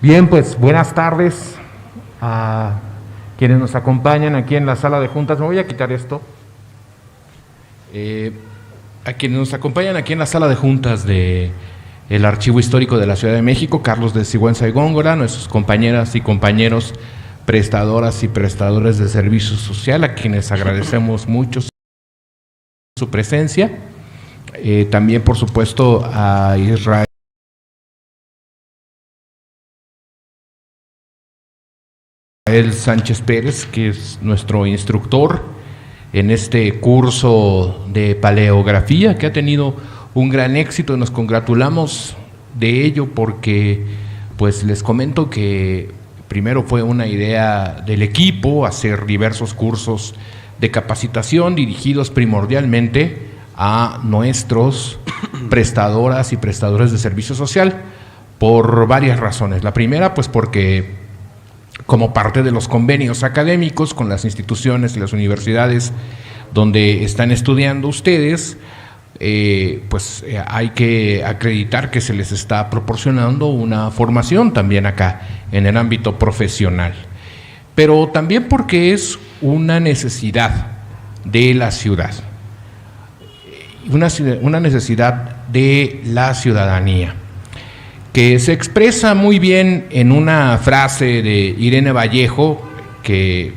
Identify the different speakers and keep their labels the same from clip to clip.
Speaker 1: Bien, pues buenas tardes a quienes nos acompañan aquí en la sala de juntas. Me voy a quitar esto. A quienes nos acompañan aquí en la sala de juntas de el Archivo Histórico de la Ciudad de México, Carlos de Sigüenza y Góngora, nuestros compañeras y compañeros prestadoras y prestadores de servicio social, a quienes agradecemos mucho su presencia. También, por supuesto, a Israel Sánchez Pérez, que es nuestro instructor en este curso de paleografía, que ha tenido un gran éxito y nos congratulamos de ello porque, pues les comento que primero fue una idea del equipo hacer diversos cursos de capacitación dirigidos primordialmente a nuestros prestadoras y prestadores de servicio social por varias razones. La primera, pues porque como parte de los convenios académicos con las instituciones y las universidades donde están estudiando ustedes, hay que acreditar que se les está proporcionando una formación también acá en el ámbito profesional, pero también porque es una necesidad de la ciudad, una necesidad de la ciudadanía, que se expresa muy bien en una frase de Irene Vallejo, que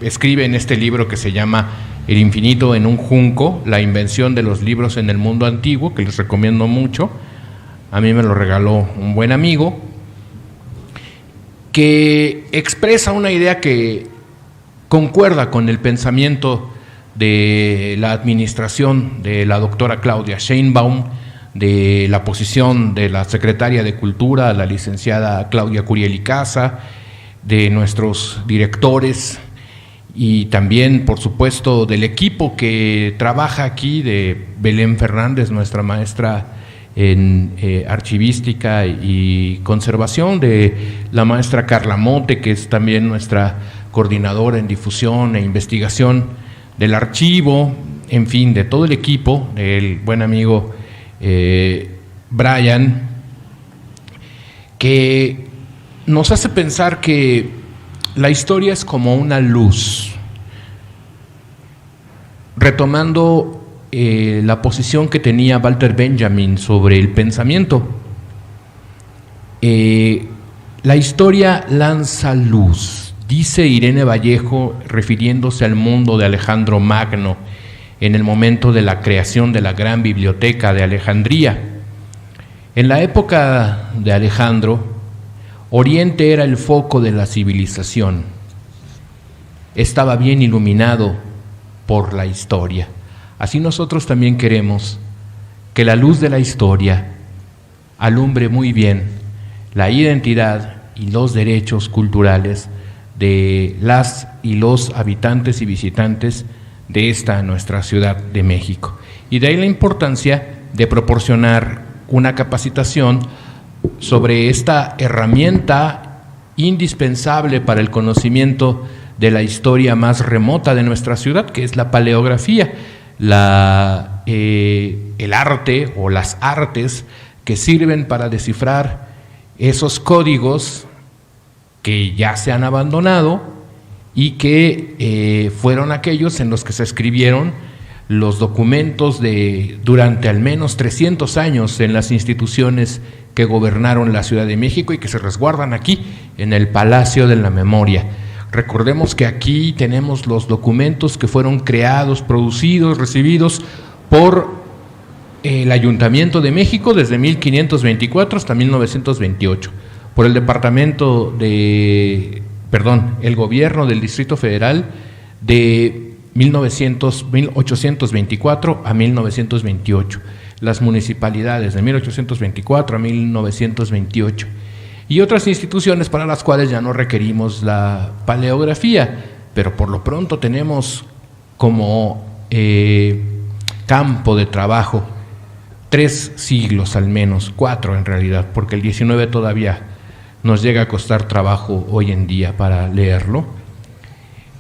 Speaker 1: escribe en este libro que se llama El infinito en un junco, la invención de los libros en el mundo antiguo, que les recomiendo mucho. A mí me lo regaló un buen amigo, que expresa una idea que concuerda con el pensamiento de la administración de la doctora Claudia Sheinbaum, de la posición de la secretaria de Cultura, la licenciada Claudia Curiel y Casa, de nuestros directores y también, por supuesto, del equipo que trabaja aquí, de Belén Fernández, nuestra maestra en archivística y conservación, de la maestra Carla Mote, que es también nuestra coordinadora en difusión e investigación del archivo, en fin, de todo el equipo, del buen amigo Brian, que nos hace pensar que la historia es como una luz, retomando la posición que tenía Walter Benjamin sobre el pensamiento. La historia lanza luz, dice Irene Vallejo, refiriéndose al mundo de Alejandro Magno en el momento de la creación de la gran biblioteca de Alejandría. En la época de Alejandro, Oriente era el foco de la civilización. Estaba bien iluminado por la historia. Así nosotros también queremos que la luz de la historia alumbre muy bien la identidad y los derechos culturales de las y los habitantes y visitantes de esta nuestra Ciudad de México. Y de ahí la importancia de proporcionar una capacitación sobre esta herramienta indispensable para el conocimiento de la historia más remota de nuestra ciudad, que es la paleografía, el arte o las artes que sirven para descifrar esos códigos que ya se han abandonado y que fueron aquellos en los que se escribieron los documentos durante al menos 300 años en las instituciones que gobernaron la Ciudad de México y que se resguardan aquí en el Palacio de la Memoria. Recordemos que aquí tenemos los documentos que fueron creados, producidos, recibidos por el Ayuntamiento de México desde 1524 hasta 1928, por el el gobierno del Distrito Federal de 1824 a 1928, las municipalidades de 1824 a 1928 y otras instituciones para las cuales ya no requerimos la paleografía, pero por lo pronto tenemos como campo de trabajo 3 siglos al menos, 4 en realidad, porque el 19 todavía nos llega a costar trabajo hoy en día para leerlo.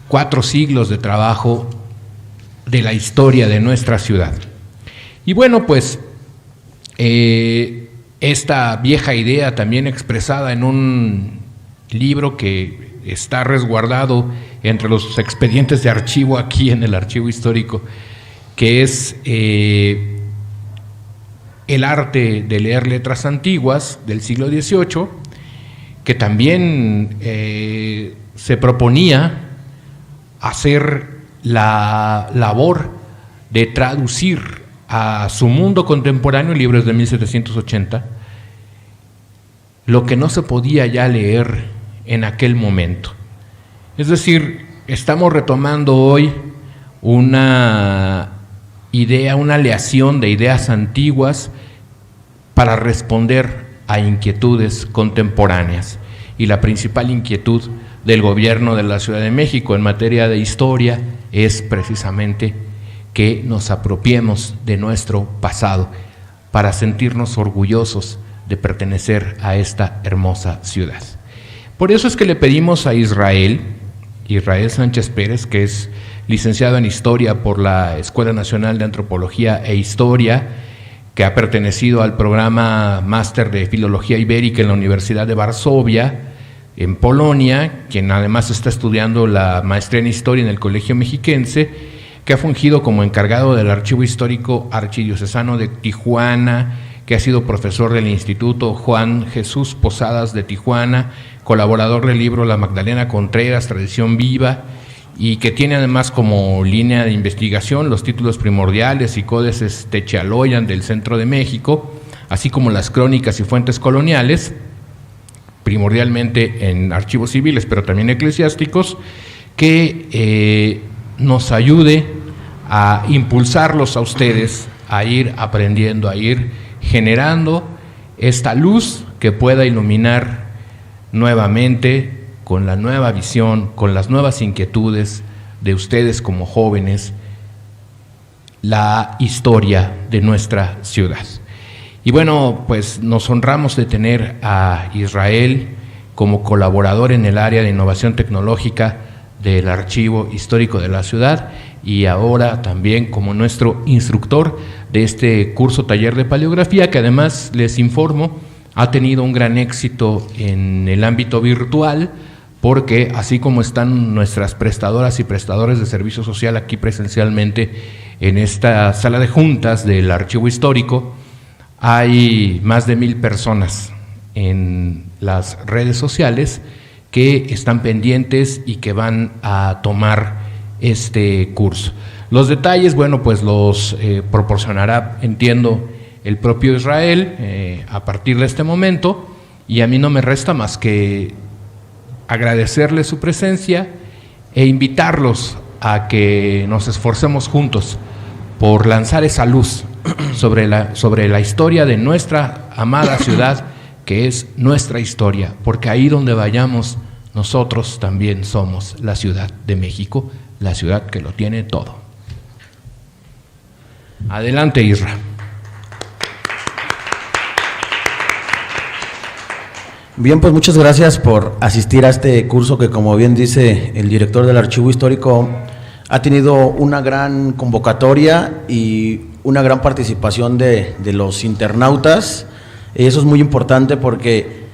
Speaker 1: 4 siglos de trabajo de la historia de nuestra ciudad. Y bueno, pues esta vieja idea también expresada en un libro que está resguardado entre los expedientes de archivo aquí en el archivo histórico, que es El arte de leer letras antiguas del siglo XVIII, que también se proponía hacer la labor de traducir a su mundo contemporáneo, libros de 1780, lo que no se podía ya leer en aquel momento. Es decir, estamos retomando hoy una idea, una aleación de ideas antiguas para responder a inquietudes contemporáneas. Y la principal inquietud del gobierno de la Ciudad de México en materia de historia es precisamente que nos apropiemos de nuestro pasado para sentirnos orgullosos de pertenecer a esta hermosa ciudad. Por eso es que le pedimos a Israel Sánchez Pérez, que es licenciado en Historia por la Escuela Nacional de Antropología e Historia, que ha pertenecido al programa Máster de Filología Ibérica en la Universidad de Varsovia, en Polonia, quien además está estudiando la maestría en Historia en el Colegio Mexiquense, que ha fungido como encargado del Archivo Histórico Archidiocesano de Tijuana, que ha sido profesor del Instituto Juan Jesús Posadas de Tijuana, colaborador del libro La Magdalena Contreras, Tradición Viva, y que tiene además como línea de investigación los títulos primordiales y códices Techaloyan del Centro de México, así como las crónicas y fuentes coloniales, primordialmente en archivos civiles, pero también eclesiásticos, que nos ayude a impulsarlos a ustedes a ir aprendiendo, a ir generando esta luz que pueda iluminar nuevamente, con la nueva visión, con las nuevas inquietudes de ustedes como jóvenes, la historia de nuestra ciudad. Y bueno, pues nos honramos de tener a Israel como colaborador en el área de innovación tecnológica del Archivo Histórico de la Ciudad, y ahora también como nuestro instructor de este curso taller de paleografía, que además, les informo, ha tenido un gran éxito en el ámbito virtual, porque así como están nuestras prestadoras y prestadores de servicio social aquí presencialmente en esta sala de juntas del Archivo Histórico, hay más de 1,000 personas en las redes sociales que están pendientes y que van a tomar este curso. Los detalles, bueno, pues los proporcionará, entiendo, el propio Israel a partir de este momento, y a mí no me resta más que agradecerles su presencia e invitarlos a que nos esforcemos juntos por lanzar esa luz sobre la historia de nuestra amada ciudad, que es nuestra historia, porque ahí donde vayamos, nosotros también somos la Ciudad de México, la ciudad que lo tiene todo. Adelante, Isra.
Speaker 2: Bien, pues muchas gracias por asistir a este curso que, como bien dice el director del Archivo Histórico, ha tenido una gran convocatoria y una gran participación de los internautas. Eso es muy importante porque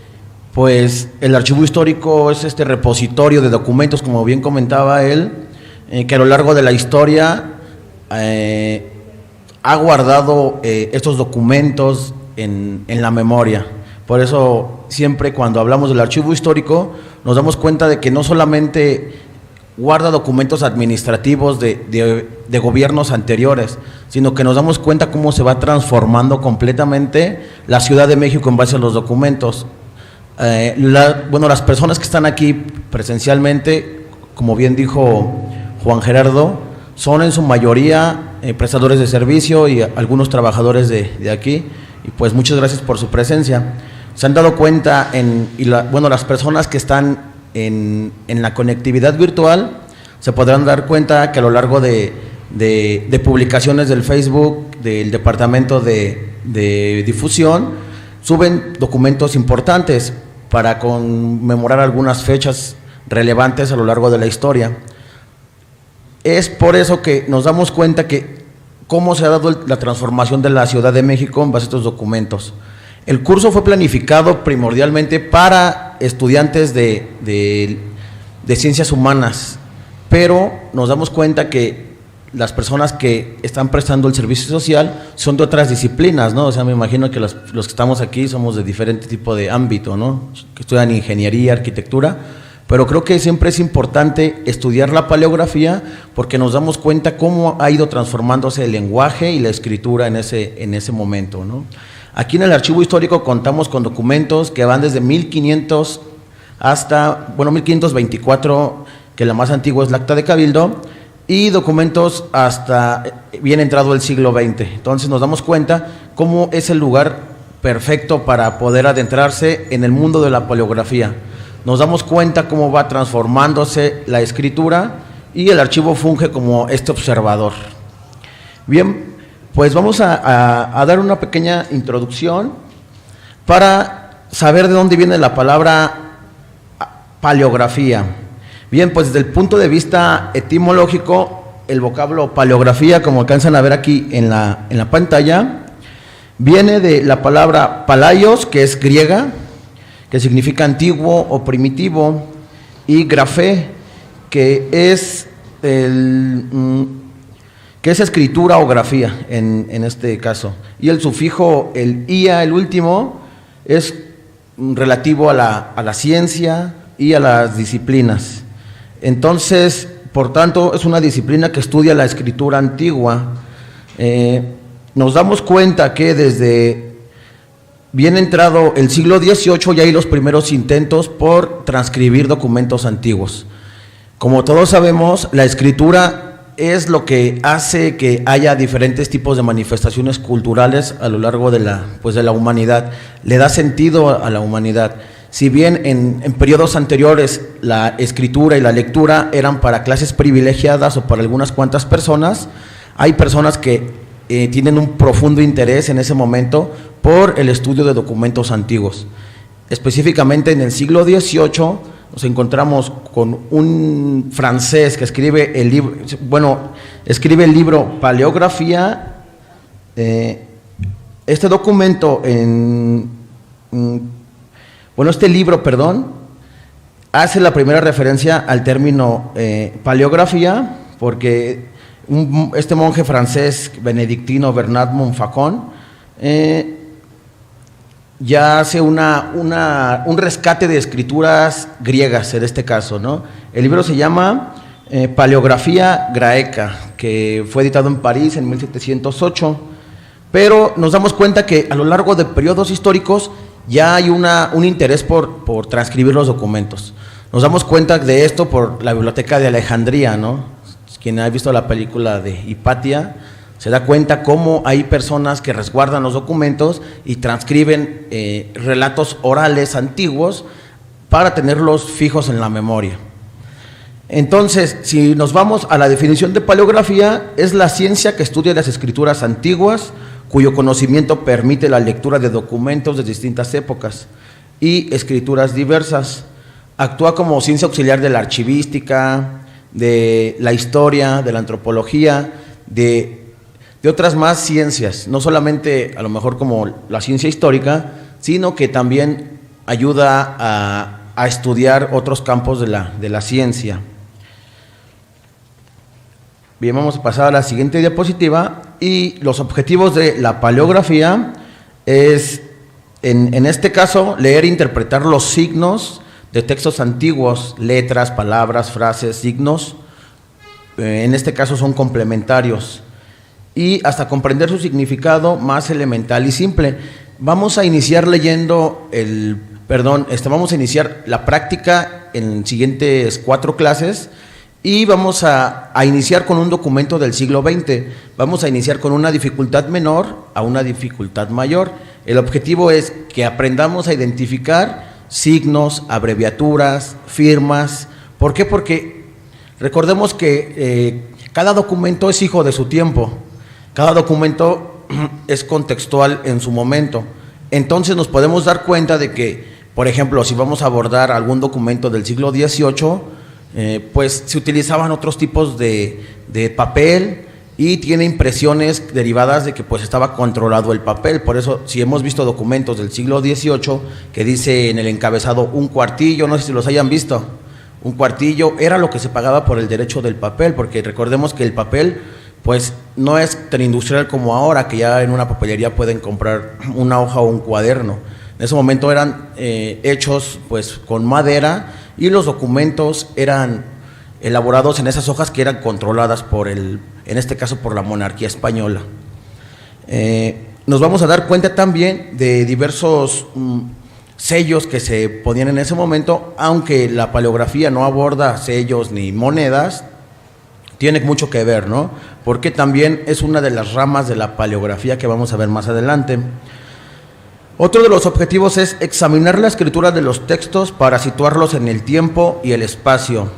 Speaker 2: pues el Archivo Histórico es este repositorio de documentos, como bien comentaba él, que a lo largo de la historia ha guardado estos documentos en la memoria. Por eso siempre cuando hablamos del Archivo Histórico nos damos cuenta de que no solamente guarda documentos administrativos de gobiernos anteriores, sino que nos damos cuenta cómo se va transformando completamente la Ciudad de México en base a los documentos. Las personas que están aquí presencialmente, como bien dijo Juan Gerardo, son en su mayoría prestadores de servicio y algunos trabajadores de aquí, y pues muchas gracias por su presencia. Se han dado cuenta, las personas que están en la conectividad virtual se podrán dar cuenta que a lo largo de publicaciones del Facebook, del Departamento de Difusión, suben documentos importantes para conmemorar algunas fechas relevantes a lo largo de la historia. Es por eso que nos damos cuenta que cómo se ha dado la transformación de la Ciudad de México en base a estos documentos. El curso fue planificado primordialmente para estudiantes de ciencias humanas, pero nos damos cuenta que las personas que están prestando el servicio social son de otras disciplinas, ¿no? O sea, me imagino que los que estamos aquí somos de diferente tipo de ámbito, ¿no? Que estudian ingeniería, arquitectura, pero creo que siempre es importante estudiar la paleografía porque nos damos cuenta cómo ha ido transformándose el lenguaje y la escritura en ese momento, ¿no? Aquí en el archivo histórico contamos con documentos que van desde 1500 hasta, 1524, que la más antigua es la Acta de Cabildo, y documentos hasta bien entrado el siglo XX. Entonces nos damos cuenta cómo es el lugar perfecto para poder adentrarse en el mundo de la paleografía. Nos damos cuenta cómo va transformándose la escritura y el archivo funge como este observador. Bien, pues vamos a dar una pequeña introducción para saber de dónde viene la palabra paleografía. Bien, pues desde el punto de vista etimológico, el vocablo paleografía, como alcanzan a ver aquí en la pantalla, viene de la palabra palaios, que es griega, que significa antiguo o primitivo, y grafé, que es escritura o grafía en este caso. Y el sufijo, el ia, el último, es relativo a la ciencia y a las disciplinas. Entonces, por tanto, es una disciplina que estudia la escritura antigua. Nos damos cuenta que desde bien entrado el siglo XVIII ya hay los primeros intentos por transcribir documentos antiguos. Como todos sabemos, la escritura es lo que hace que haya diferentes tipos de manifestaciones culturales a lo largo de la humanidad. Le da sentido a la humanidad. Si bien en periodos anteriores la escritura y la lectura eran para clases privilegiadas o para algunas cuantas personas, hay personas que tienen un profundo interés en ese momento por el estudio de documentos antiguos. Específicamente en el siglo XVIII nos encontramos con un francés que escribe el libro Paleografía. Este documento este libro, hace la primera referencia al término paleografía, porque este monje francés benedictino Bernard Montfaucon ya hace un rescate de escrituras griegas en este caso, ¿no? El libro se llama Paleografía Graeca, que fue editado en París en 1708, pero nos damos cuenta que a lo largo de periodos históricos ya hay un interés por transcribir los documentos. Nos damos cuenta de esto por la Biblioteca de Alejandría, ¿no? Quien ha visto la película de Hipatia se da cuenta cómo hay personas que resguardan los documentos y transcriben relatos orales antiguos para tenerlos fijos en la memoria. Entonces, si nos vamos a la definición de paleografía, es la ciencia que estudia las escrituras antiguas, cuyo conocimiento permite la lectura de documentos de distintas épocas y escrituras diversas. Actúa como ciencia auxiliar de la archivística, de la historia, de la antropología, de otras más ciencias, no solamente a lo mejor como la ciencia histórica, sino que también ayuda a estudiar otros campos de la ciencia. Bien, vamos a pasar a la siguiente diapositiva. Y los objetivos de la paleografía es, en este caso, leer e interpretar los signos de textos antiguos, letras, palabras, frases, signos. En este caso son complementarios. Y hasta comprender su significado más elemental y simple. Vamos a iniciar vamos a iniciar la práctica en siguientes 4 clases. Y vamos a iniciar con un documento del siglo XX. Vamos a iniciar con una dificultad menor a una dificultad mayor. El objetivo es que aprendamos a identificar signos, abreviaturas, firmas. ¿Por qué? Porque recordemos que cada documento es hijo de su tiempo. Cada documento es contextual en su momento. Entonces nos podemos dar cuenta de que, por ejemplo, si vamos a abordar algún documento del siglo XVIII, pues se utilizaban otros tipos de papel y tiene impresiones derivadas de que pues estaba controlado el papel. Por eso, si hemos visto documentos del siglo XVIII que dice en el encabezado un cuartillo, no sé si los hayan visto, un cuartillo era lo que se pagaba por el derecho del papel, porque recordemos que el papel pues no es tan industrial como ahora, que ya en una papelería pueden comprar una hoja o un cuaderno. En ese momento eran hechos pues con madera, y los documentos eran elaborados en esas hojas que eran controladas en este caso por la monarquía española. Nos vamos a dar cuenta también de diversos sellos que se ponían en ese momento, aunque la paleografía no aborda sellos ni monedas, tiene mucho que ver, ¿no? Porque también es una de las ramas de la paleografía que vamos a ver más adelante. Otro de los objetivos es examinar la escritura de los textos para situarlos en el tiempo y el espacio,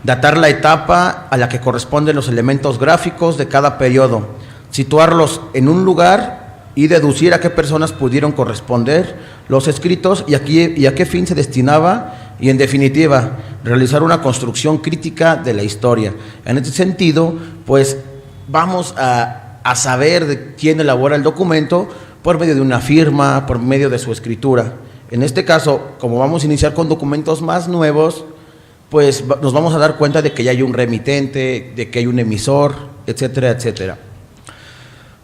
Speaker 2: datar la etapa a la que corresponden los elementos gráficos de cada periodo, situarlos en un lugar y deducir a qué personas pudieron corresponder los escritos y a qué fin se destinaba, y en definitiva, realizar una construcción crítica de la historia. En este sentido, pues vamos a saber de quién elabora el documento por medio de una firma, por medio de su escritura. En este caso, como vamos a iniciar con documentos más nuevos, pues nos vamos a dar cuenta de que ya hay un remitente, de que hay un emisor, etcétera, etcétera.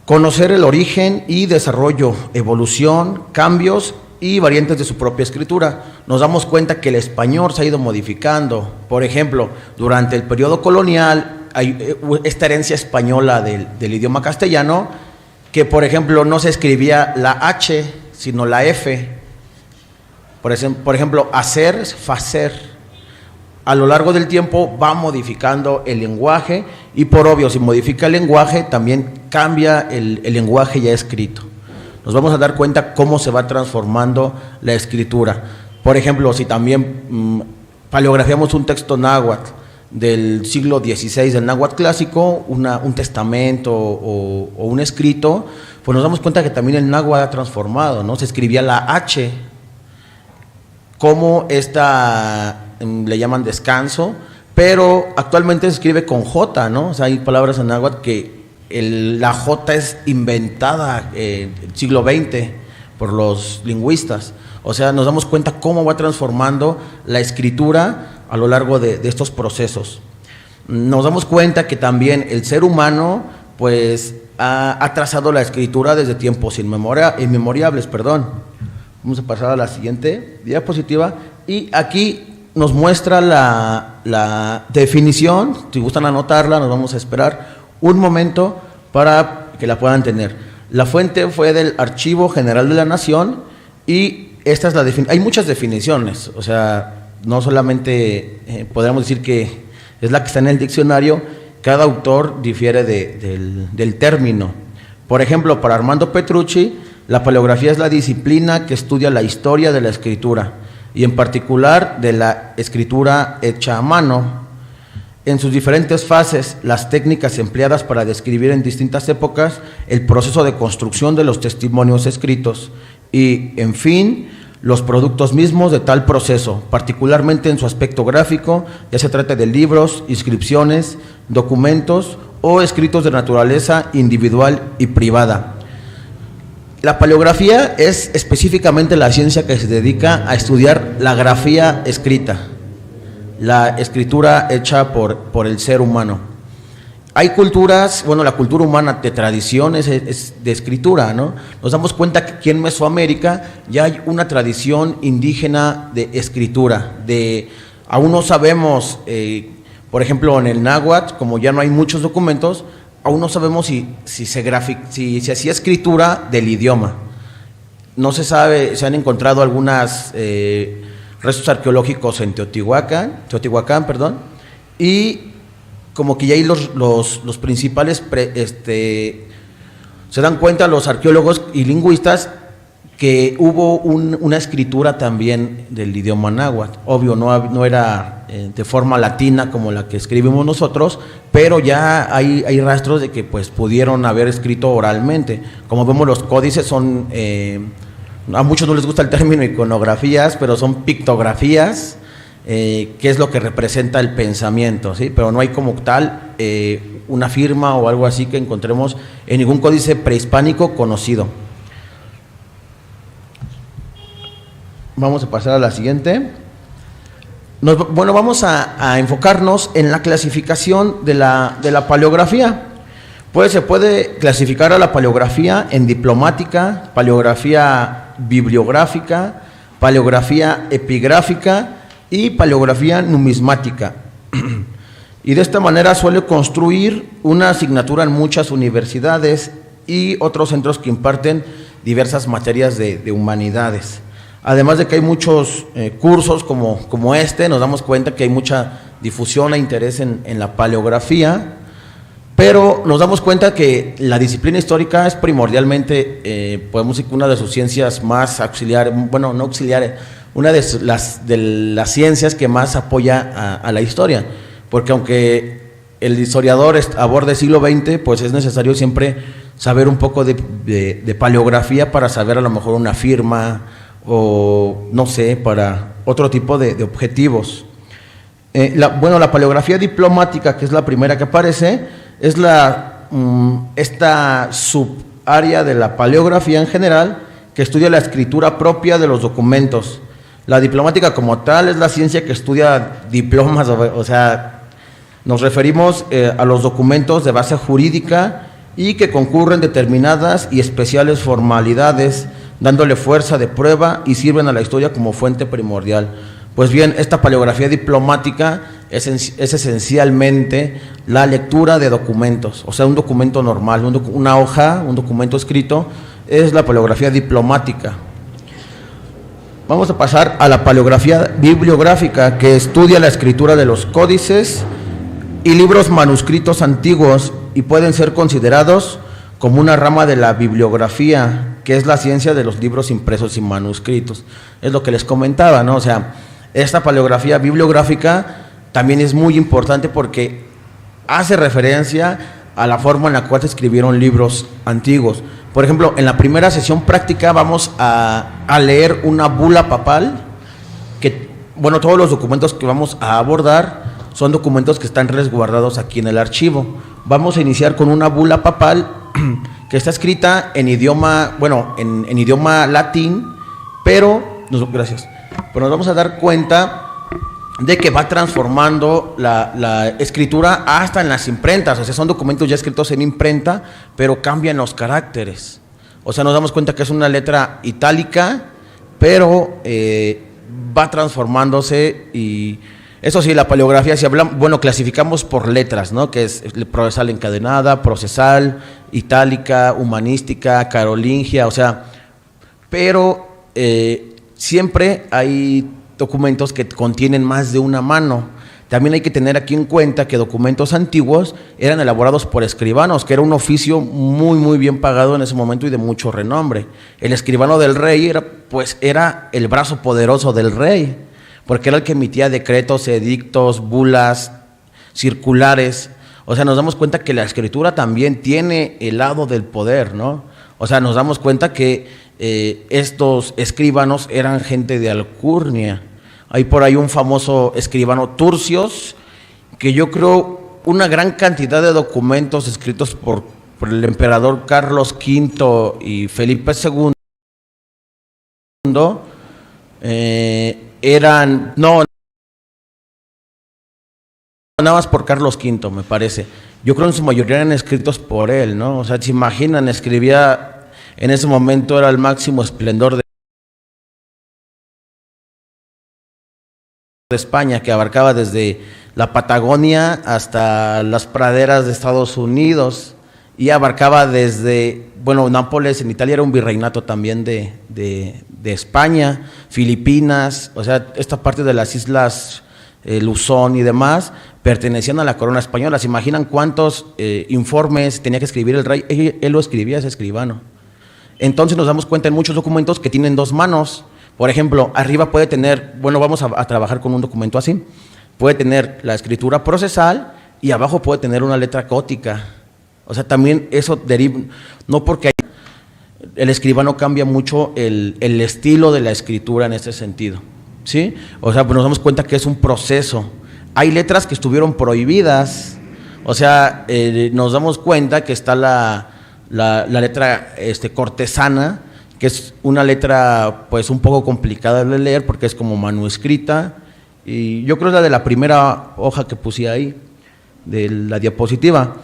Speaker 2: Conocer el origen y desarrollo, evolución, cambios y variantes de su propia escritura. Nos damos cuenta que el español se ha ido modificando. Por ejemplo, durante el periodo colonial hay esta herencia española del idioma castellano, que por ejemplo no se escribía la H, sino la F. Por ejemplo, hacer, facer. A lo largo del tiempo va modificando el lenguaje, y por obvio, si modifica el lenguaje, también cambia el lenguaje ya escrito. Nos vamos a dar cuenta cómo se va transformando la escritura. Por ejemplo, si también paleografiamos un texto náhuatl del siglo XVI, del náhuatl clásico, un testamento o un escrito, pues nos damos cuenta que también el náhuatl ha transformado, ¿no? Se escribía la H, como le llaman descanso, pero actualmente se escribe con J, ¿no? O sea, hay palabras en náhuatl que la J es inventada en el siglo XX por los lingüistas. O sea, nos damos cuenta cómo va transformando la escritura a lo largo de estos procesos. Nos damos cuenta que también el ser humano pues ha trazado la escritura desde tiempos inmemorables. Vamos a pasar a la siguiente diapositiva, y aquí nos muestra la definición. Si gustan anotarla, nos vamos a esperar un momento para que la puedan tener. La fuente fue del Archivo General de la Nación, y esta es la definición. Hay muchas definiciones, o sea, no solamente podríamos decir que es la que está en el diccionario. Cada autor difiere del término. Por ejemplo, para Armando Petrucci, la paleografía es la disciplina que estudia la historia de la escritura, y en particular de la escritura hecha a mano, en sus diferentes fases, las técnicas empleadas para describir en distintas épocas el proceso de construcción de los testimonios escritos y, en fin, los productos mismos de tal proceso, particularmente en su aspecto gráfico, ya se trate de libros, inscripciones, documentos o escritos de naturaleza individual y privada. La paleografía es específicamente la ciencia que se dedica a estudiar la grafía escrita, la escritura hecha por el ser humano. Hay culturas, la cultura humana de tradición es de escritura, ¿no? Nos damos cuenta que aquí en Mesoamérica ya hay una tradición indígena de escritura. Aún no sabemos, por ejemplo, en el náhuatl, como ya no hay muchos documentos, aún no sabemos si se hacía escritura del idioma. No se sabe, se han encontrado algunos restos arqueológicos en Teotihuacán, y como que ya hay los principales, se dan cuenta los arqueólogos y lingüistas que hubo una escritura también del idioma náhuatl. Obvio, no era de forma latina como la que escribimos nosotros, pero ya hay rastros de que pues pudieron haber escrito oralmente. Como vemos, los códices son, a muchos no les gusta el término iconografías, pero son pictografías qué es lo que representa el pensamiento, ¿sí? Pero no hay como tal una firma o algo así que encontremos en ningún códice prehispánico conocido. Vamos a pasar a la siguiente. Vamos a enfocarnos en la clasificación de la paleografía. Pues se puede clasificar a la paleografía en diplomática, paleografía bibliográfica, paleografía epigráfica y paleografía numismática. Y de esta manera suele construir una asignatura en muchas universidades y otros centros que imparten diversas materias de humanidades. Además de que hay muchos cursos como este, nos damos cuenta que hay mucha difusión e interés en la paleografía, pero nos damos cuenta que la disciplina histórica es primordialmente, podemos decir que una de sus ciencias más auxiliares, bueno, no auxiliares, una de las ciencias que más apoya a la historia, porque aunque el historiador aborde el siglo XX, pues es necesario siempre saber un poco de paleografía para saber a lo mejor una firma, o no sé, para otro tipo de objetivos. La paleografía diplomática, que es la primera que aparece, es esta subárea de la paleografía en general que estudia la escritura propia de los documentos. La diplomática como tal es la ciencia que estudia diplomas, o sea, nos referimos a los documentos de base jurídica y que concurren determinadas y especiales formalidades, dándole fuerza de prueba y sirven a la historia como fuente primordial. Pues bien, esta paleografía diplomática es esencialmente la lectura de documentos, o sea, un documento normal, una hoja, un documento escrito, es la paleografía diplomática. Vamos a pasar a la paleografía bibliográfica, que estudia la escritura de los códices y libros manuscritos antiguos y pueden ser considerados como una rama de la bibliografía, que es la ciencia de los libros impresos y manuscritos. Es lo que les comentaba, ¿no? O sea, esta paleografía bibliográfica también es muy importante porque hace referencia a la forma en la cual se escribieron libros antiguos. Por ejemplo, en la primera sesión práctica vamos a leer una bula papal, que, bueno, todos los documentos que vamos a abordar son documentos que están resguardados aquí en el archivo. Vamos a iniciar con una bula papal que está escrita en idioma, bueno, en idioma latín, pero nos vamos a dar cuenta de que va transformando la escritura hasta en las imprentas. O sea, son documentos ya escritos en imprenta, pero cambian los caracteres. O sea, nos damos cuenta que es una letra itálica, pero va transformándose. Y eso sí, la paleografía, si hablamos, bueno, clasificamos por letras, ¿no? Que es procesal encadenada, procesal, itálica, humanística, carolingia, o sea, pero siempre hay documentos que contienen más de una mano. También hay que tener aquí en cuenta que documentos antiguos eran elaborados por escribanos, que era un oficio muy, muy bien pagado en ese momento y de mucho renombre. El escribano del rey era el brazo poderoso del rey, porque era el que emitía decretos, edictos, bulas, circulares. O sea, nos damos cuenta que la escritura también tiene el lado del poder, ¿no? O sea, nos damos cuenta que estos escribanos eran gente de alcurnia. Hay por ahí un famoso escribano Turcios, que yo creo una gran cantidad de documentos escritos por el emperador Carlos V y Felipe II eran, no, nada más por Carlos V, me parece. Yo creo que en su mayoría eran escritos por él, ¿no? O sea, se imaginan, escribía, en ese momento era el máximo esplendor de España, que abarcaba desde la Patagonia hasta las praderas de Estados Unidos, y abarcaba desde, bueno, Nápoles en Italia era un virreinato también de España, Filipinas, o sea, esta parte de las islas Luzón y demás pertenecían a la corona española. ¿Se imaginan cuántos informes tenía que escribir el rey? Él lo escribía, ese escribano. Entonces nos damos cuenta en muchos documentos que tienen dos manos. Por ejemplo, arriba puede tener, bueno, vamos a trabajar con un documento así, puede tener la escritura procesal y abajo puede tener una letra gótica. O sea, también eso deriva, no porque el escribano cambia mucho el estilo de la escritura en este sentido. ¿sí? O sea, pues nos damos cuenta que es un proceso. Hay letras que estuvieron prohibidas, o sea, nos damos cuenta que está la letra cortesana, que es una letra pues un poco complicada de leer porque es como manuscrita, y yo creo que es la de la primera hoja que puse ahí, de la diapositiva.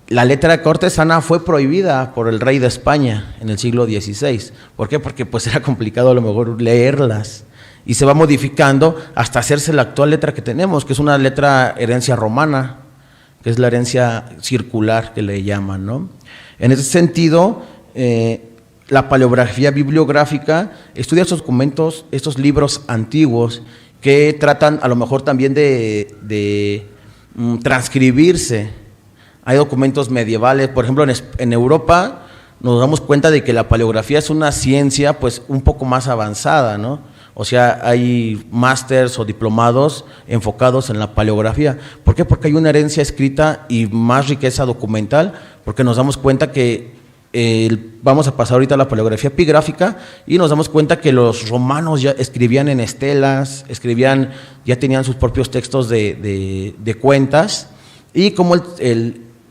Speaker 2: La letra cortesana fue prohibida por el rey de España en el siglo XVI. ¿Por qué? Porque pues era complicado a lo mejor leerlas, y se va modificando hasta hacerse la actual letra que tenemos, que es una letra herencia romana, que es la herencia circular que le llaman, ¿no? En ese sentido, la paleografía bibliográfica estudia estos documentos, estos libros antiguos que tratan a lo mejor también de transcribirse. Hay documentos medievales, por ejemplo, en Europa nos damos cuenta de que la paleografía es una ciencia pues un poco más avanzada, ¿no? O sea, hay másters o diplomados enfocados en la paleografía. ¿Por qué? Porque hay una herencia escrita y más riqueza documental, porque nos damos cuenta que vamos a pasar ahorita a la paleografía epigráfica, y nos damos cuenta que los romanos ya escribían en estelas, ya tenían sus propios textos de cuentas, y como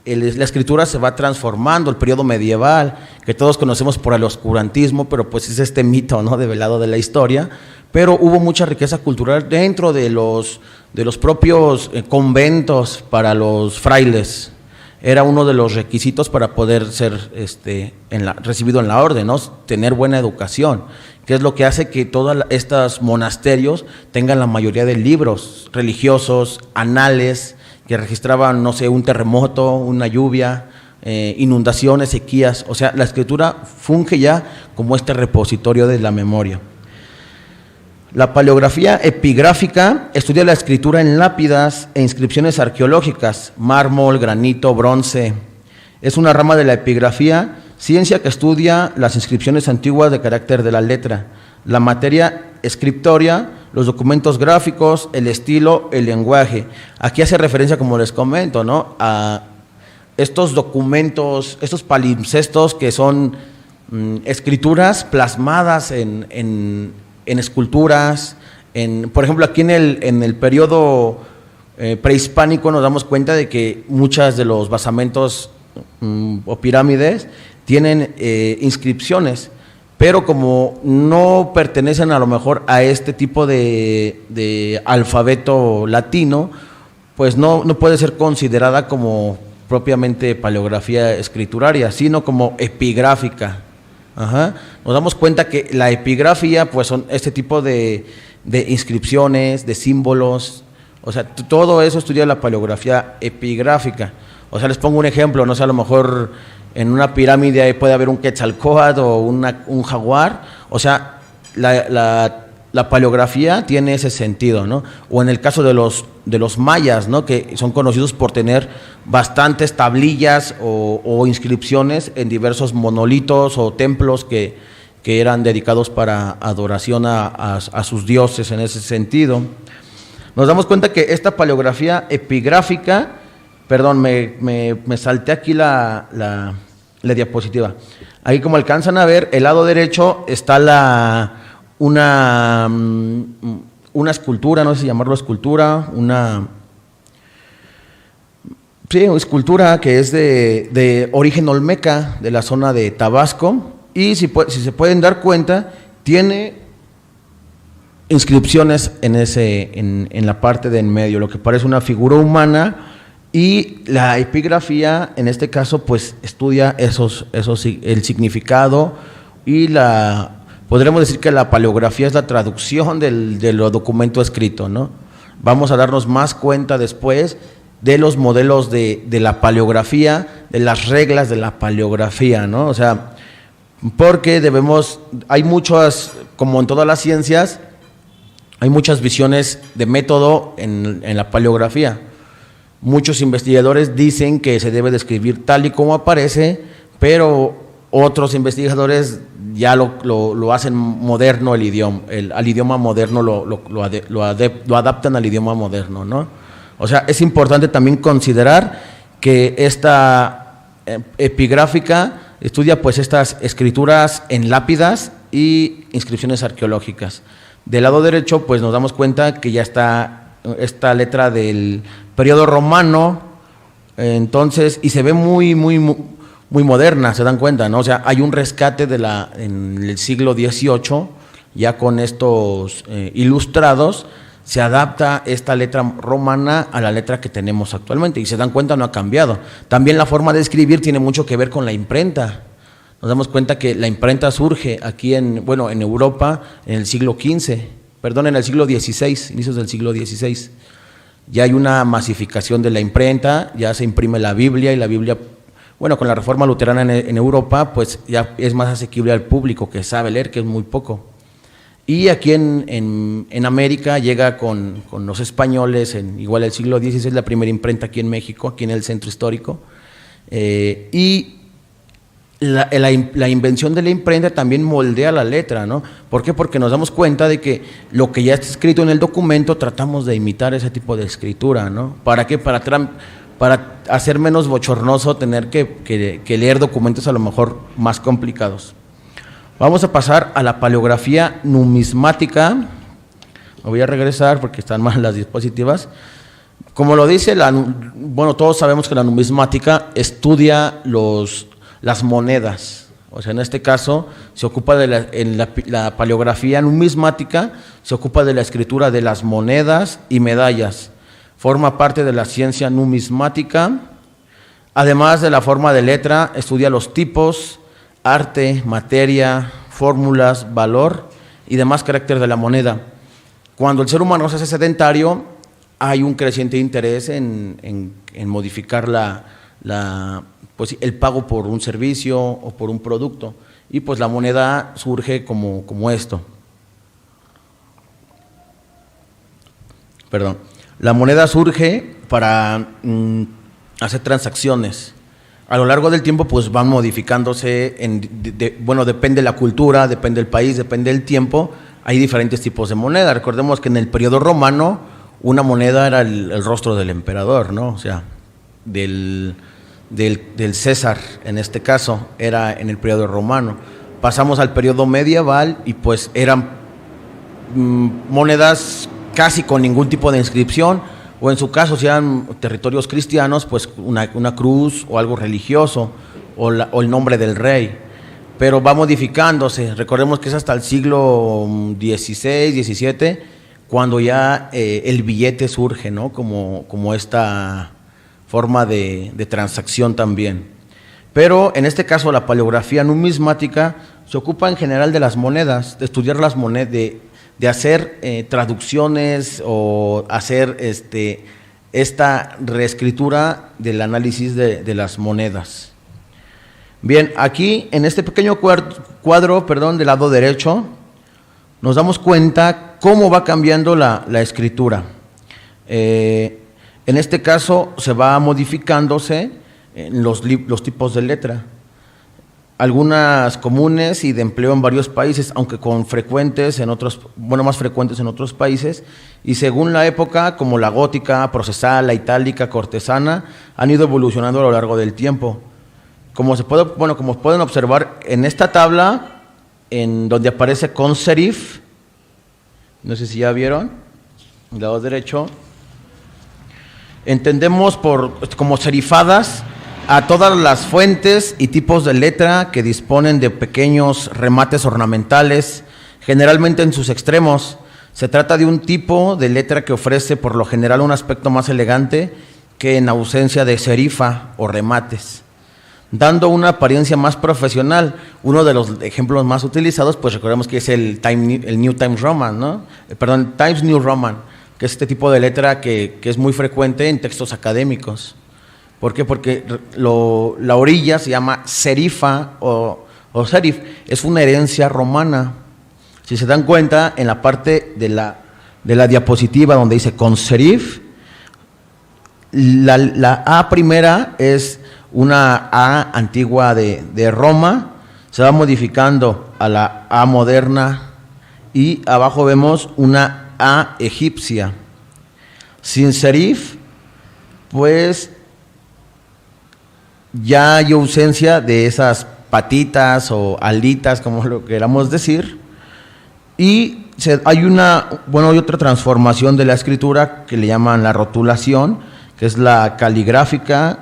Speaker 2: la escritura se va transformando, el periodo medieval, que todos conocemos por el oscurantismo, pero pues es este mito, ¿no?, develado de la historia, pero hubo mucha riqueza cultural dentro de los propios conventos para los frailes. Era uno de los requisitos para poder ser recibido en la orden, ¿no?, tener buena educación, que es lo que hace que todos estos monasterios tengan la mayoría de libros religiosos, anales, que registraban, no sé, un terremoto, una lluvia, inundaciones, sequías. O sea, la escritura funge ya como este repositorio de la memoria. La paleografía epigráfica estudia la escritura en lápidas e inscripciones arqueológicas, mármol, granito, bronce. Es una rama de la epigrafía, ciencia que estudia las inscripciones antiguas de carácter de la letra, la materia escriptoria, los documentos gráficos, el estilo, el lenguaje. Aquí hace referencia, como les comento, ¿no?, a estos documentos, estos palimpsestos que son escrituras plasmadas en esculturas. Por ejemplo, aquí en el periodo prehispánico nos damos cuenta de que muchas de los basamentos o pirámides tienen inscripciones, pero como no pertenecen a lo mejor a este tipo de alfabeto latino, pues no puede ser considerada como propiamente paleografía escrituraria, sino como epigráfica. Ajá. Nos damos cuenta que la epigrafía pues son este tipo de inscripciones, de símbolos, o sea, todo eso estudia la paleografía epigráfica. O sea, les pongo un ejemplo, no sé, a lo mejor en una pirámide ahí puede haber un quetzalcóatl o un jaguar. O sea, la paleografía tiene ese sentido, ¿no? O en el caso de los mayas, ¿no?, que son conocidos por tener bastantes tablillas o inscripciones en diversos monolitos o templos que eran dedicados para adoración a sus dioses en ese sentido. Nos damos cuenta que esta paleografía epigráfica, perdón, me salté aquí la diapositiva. Ahí, como alcanzan a ver, el lado derecho está una escultura, no sé si llamarlo escultura, escultura que es de origen olmeca, de la zona de Tabasco, y si se pueden dar cuenta, tiene inscripciones en la parte de en medio, lo que parece una figura humana. Y la epigrafía, en este caso, pues estudia el significado, y podremos decir que la paleografía es la traducción del documento escrito, ¿no? Vamos a darnos más cuenta después de los modelos de la paleografía, de las reglas de la paleografía, ¿no? O sea, porque hay muchas, como en todas las ciencias, hay muchas visiones de método en la paleografía. Muchos investigadores dicen que se debe de escribir tal y como aparece, pero otros investigadores ya lo hacen moderno el idioma, al idioma moderno lo adaptan al idioma moderno, ¿no? O sea, es importante también considerar que esta epigráfica estudia pues estas escrituras en lápidas y inscripciones arqueológicas. Del lado derecho, pues nos damos cuenta que ya está esta letra del periodo romano, entonces, y se ve muy moderna, se dan cuenta, ¿no? O sea, hay un rescate en el siglo XVIII, ya con estos ilustrados, se adapta esta letra romana a la letra que tenemos actualmente, y se dan cuenta, no ha cambiado. También la forma de escribir tiene mucho que ver con la imprenta. Nos damos cuenta que la imprenta surge aquí en Europa en el siglo XVI, en el siglo XVI, inicios del siglo XVI. Ya hay una masificación de la imprenta, ya se imprime la Biblia, y la Biblia, con la reforma luterana en Europa, pues ya es más asequible al público que sabe leer, que es muy poco. Y aquí en América llega con los españoles, igual el siglo XVI, la primera imprenta aquí en México, aquí en el centro histórico, y la invención de la imprenta también moldea la letra, ¿no? ¿Por qué? Porque nos damos cuenta de que lo que ya está escrito en el documento tratamos de imitar ese tipo de escritura, ¿no? ¿Para qué? Para hacer menos bochornoso tener que leer documentos a lo mejor más complicados. Vamos a pasar a la paleografía numismática. Me voy a regresar porque están mal las diapositivas. Como lo dice, todos sabemos que la numismática estudia las monedas. O sea, en este caso se ocupa la paleografía numismática se ocupa de la escritura de las monedas y medallas. Forma parte de la ciencia numismática. Además de la forma de letra, estudia los tipos, arte, materia, fórmulas, valor y demás carácter de la moneda. Cuando el ser humano se hace sedentario, hay un creciente interés en modificar pues, el pago por un servicio o por un producto, y pues la moneda surge como esto. La moneda surge para hacer transacciones. A lo largo del tiempo pues van modificándose, depende de la cultura, depende del país, depende del tiempo, hay diferentes tipos de moneda. Recordemos que en el periodo romano una moneda era el rostro del emperador, ¿no? O sea, del César, en este caso, era en el periodo romano. Pasamos al periodo medieval y pues eran monedas casi con ningún tipo de inscripción, o en su caso, si eran territorios cristianos, pues una cruz o algo religioso, o el nombre del rey. Pero va modificándose. Recordemos que es hasta el siglo XVI, XVII, cuando ya el billete surge, ¿no? Como esta forma de transacción también. Pero en este caso la paleografía numismática se ocupa en general de las monedas, de estudiar las monedas, de hacer traducciones o hacer esta reescritura del análisis de las monedas. Bien, aquí en este pequeño cuadro, del lado derecho, nos damos cuenta cómo va cambiando la escritura. En este caso se va modificándose en los tipos de letra. Algunas comunes y de empleo en varios países, aunque más frecuentes en otros países, y según la época, como la gótica, procesal, la itálica, cortesana, han ido evolucionando a lo largo del tiempo. Como pueden observar en esta tabla, en donde aparece con serif, no sé si ya vieron, del lado derecho, entendemos como serifadas a todas las fuentes y tipos de letra que disponen de pequeños remates ornamentales, generalmente en sus extremos. Se trata de un tipo de letra que ofrece por lo general un aspecto más elegante que en ausencia de serifa o remates, dando una apariencia más profesional. Uno de los ejemplos más utilizados, pues recordemos que es el New Times Roman, ¿no? Times New Roman, que es este tipo de letra que es muy frecuente en textos académicos. ¿Por qué? Porque la orilla se llama serifa o serif, es una herencia romana. Si se dan cuenta, en la parte de la diapositiva donde dice con serif, la A primera es una A antigua de Roma, se va modificando a la A moderna y abajo vemos una A egipcia. Sin serif, pues ya hay ausencia de esas patitas o alitas, como lo queramos decir, y hay otra transformación de la escritura que le llaman la rotulación, que es la caligráfica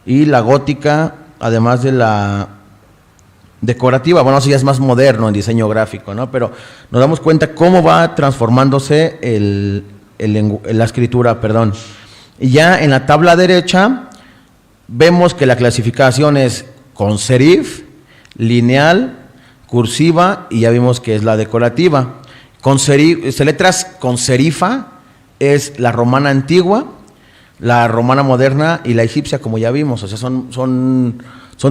Speaker 2: y la gótica, además de la decorativa. Bueno, eso ya es más moderno en diseño gráfico, ¿no? Pero nos damos cuenta cómo va transformándose la escritura, perdón. Y ya en la tabla derecha vemos que la clasificación es con serif, lineal, cursiva, y ya vimos que es la decorativa. Con serif, letras con serifa es la romana antigua, la romana moderna y la egipcia, como ya vimos. O sea, son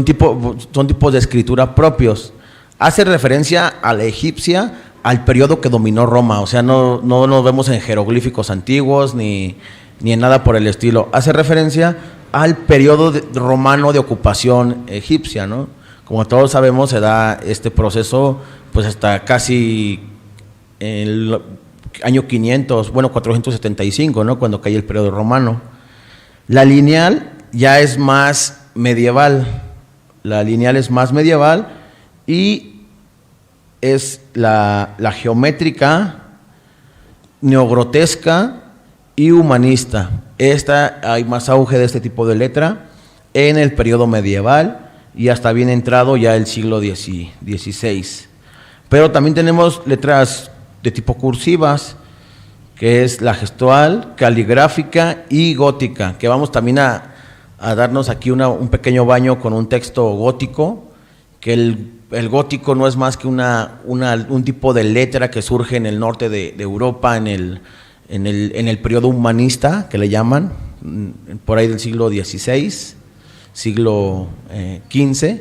Speaker 2: tipos de escritura propios. Hace referencia a la egipcia, al periodo que dominó Roma. O sea, no nos vemos en jeroglíficos antiguos ni en nada por el estilo. Hace referencia al periodo romano de ocupación egipcia, ¿no? Como todos sabemos, se da este proceso pues hasta casi el año 500, 475, ¿no? Cuando cae el periodo romano. La lineal ya es más medieval. La lineal es más medieval y es la geométrica, neogrotesca y humanista. Hay más auge de este tipo de letra en el periodo medieval y hasta bien entrado ya el siglo XVI. Pero también tenemos letras de tipo cursivas, que es la gestual, caligráfica y gótica, que vamos también a darnos aquí un pequeño baño con un texto gótico, que el gótico no es más que un tipo de letra que surge en el norte de Europa en el periodo humanista, que le llaman, por ahí del siglo XVI, siglo XV.